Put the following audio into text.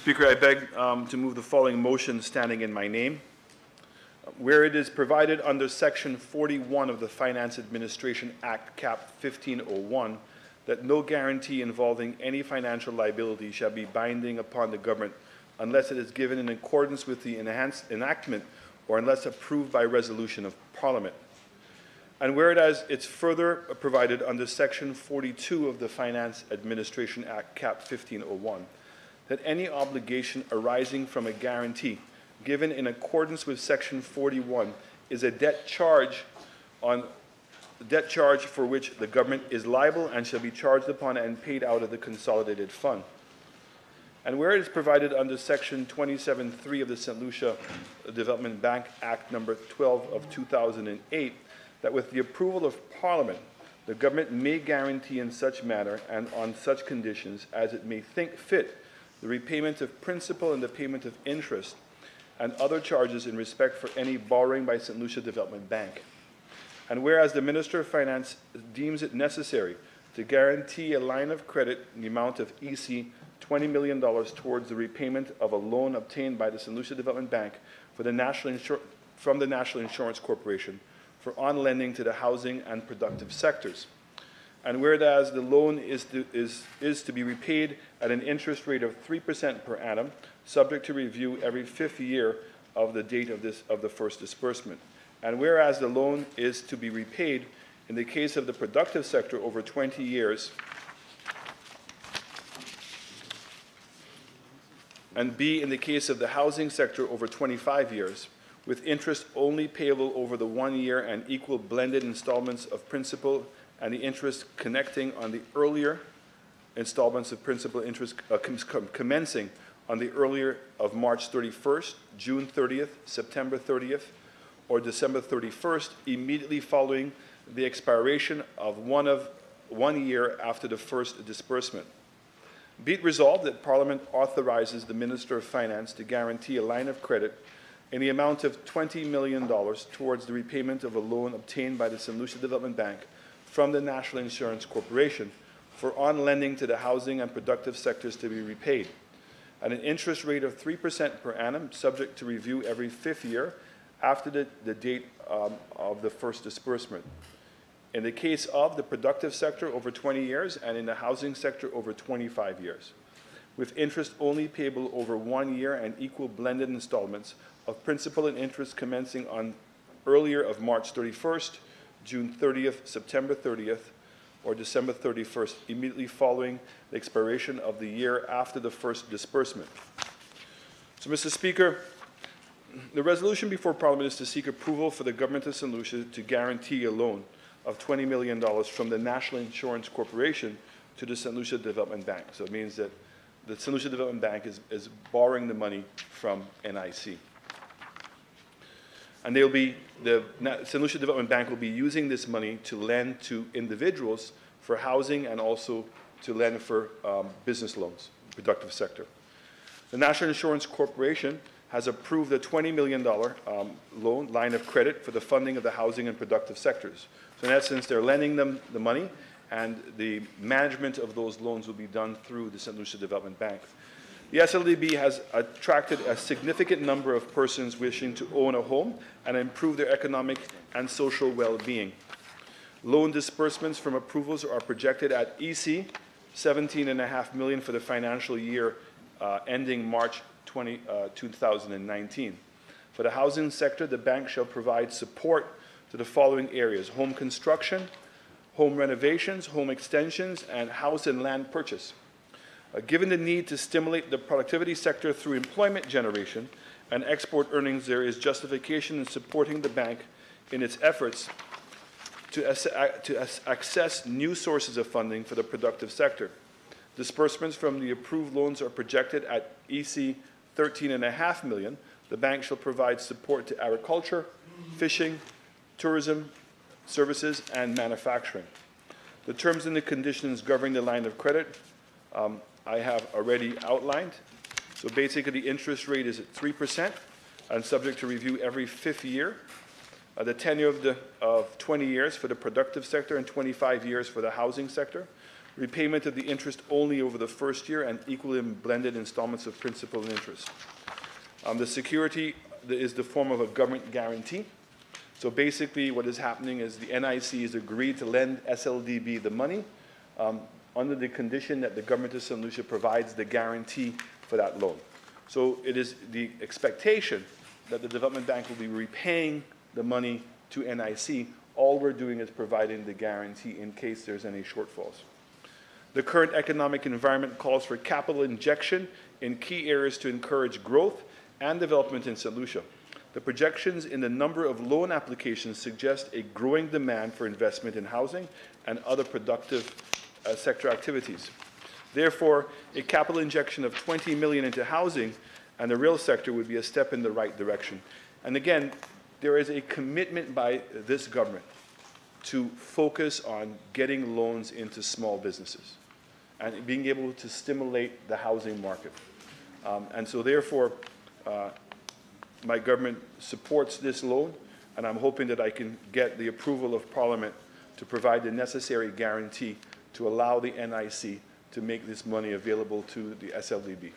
Speaker, I beg to move the following motion standing in my name. Where it is provided under Section 41 of the Finance Administration Act, Cap 1501, that no guarantee involving any financial liability shall be binding upon the government unless it is given in accordance with the enhanced enactment or unless approved by resolution of Parliament. And whereas it's further provided under Section 42 of the Finance Administration Act, Cap 1501, that any obligation arising from a guarantee given in accordance with Section 41 is a debt charge for which the government is liable and shall be charged upon and paid out of the consolidated fund. And where it is provided under Section 27(3) of the Saint Lucia Development Bank Act number 12 of 2008, that with the approval of Parliament, the government may guarantee in such manner and on such conditions as it may think fit the repayment of principal and the payment of interest and other charges in respect for any borrowing by Saint Lucia Development Bank. And whereas the Minister of Finance deems it necessary to guarantee a line of credit in the amount of $20 million towards the repayment of a loan obtained by the Saint Lucia Development Bank for the from the National Insurance Corporation for on-lending to the housing and productive sectors. And whereas the loan is to be repaid at an interest rate of 3% per annum, subject to review every 5th year of the date of the first disbursement. And whereas the loan is to be repaid in the case of the productive sector over 20 years, and B, in the case of the housing sector over 25 years, with interest only payable over the 1 year and equal blended installments of principal and the interest connecting on the earlier installments of principal interest commencing on the earlier of March 31st, June 30th, September 30th, or December 31st, immediately following the expiration of 1 year after the first disbursement. Be it resolved that Parliament authorizes the Minister of Finance to guarantee a line of credit in the amount of $20 million towards the repayment of a loan obtained by the Saint Lucia Development Bank from the National Insurance Corporation for on-lending to the housing and productive sectors to be repaid at an interest rate of 3% per annum, subject to review every 5th year after the date of the first disbursement. In the case of the productive sector over 20 years and in the housing sector over 25 years, with interest only payable over 1 year and equal blended installments of principal and interest commencing on earlier of March 31st, June 30th, September 30th, or December 31st, immediately following the expiration of the year after the first disbursement. So, Mr. Speaker, the resolution before Parliament is to seek approval for the Government of Saint Lucia to guarantee a loan of $20 million from the National Insurance Corporation to the Saint Lucia Development Bank. So it means that the Saint Lucia Development Bank is borrowing the money from NIC. And the Saint Lucia Development Bank will be using this money to lend to individuals for housing and also to lend for business loans, productive sector. The National Insurance Corporation has approved a $20 million loan line of credit for the funding of the housing and productive sectors. So in essence, they're lending them the money, and the management of those loans will be done through the Saint Lucia Development Bank. The SLDB has attracted a significant number of persons wishing to own a home and improve their economic and social well-being. Loan disbursements from approvals are projected at $17.5 million for the financial year ending March 2019. For the housing sector, the bank shall provide support to the following areas: home construction, home renovations, home extensions, and house and land purchase. Given the need to stimulate the productivity sector through employment generation and export earnings, there is justification in supporting the bank in its efforts to access new sources of funding for the productive sector. Disbursements from the approved loans are projected at $13.5 million. The bank shall provide support to agriculture, fishing, tourism, services, and manufacturing. The terms and the conditions governing the line of credit I have already outlined. So basically, the interest rate is at 3% and subject to review every 5th year. The tenure of 20 years for the productive sector and 25 years for the housing sector. repayment of the interest only over the first year, and equal in blended installments of principal and interest. The security is the form of a government guarantee. So basically what is happening is the NIC has agreed to lend SLDB the money under the condition that the government of St. Lucia provides the guarantee for that loan. So it is the expectation that the Development Bank will be repaying the money to NIC. All we're doing is providing the guarantee in case there's any shortfalls. The current economic environment calls for capital injection in key areas to encourage growth and development in St. Lucia. The projections in the number of loan applications suggest a growing demand for investment in housing and other productive sector activities. Therefore, a capital injection of $20 million into housing and the real sector would be a step in the right direction. And again, there is a commitment by this government to focus on getting loans into small businesses and being able to stimulate the housing market. And so therefore, my government supports this loan, and I'm hoping that I can get the approval of Parliament to provide the necessary guarantee to allow the NIC to make this money available to the SLDB.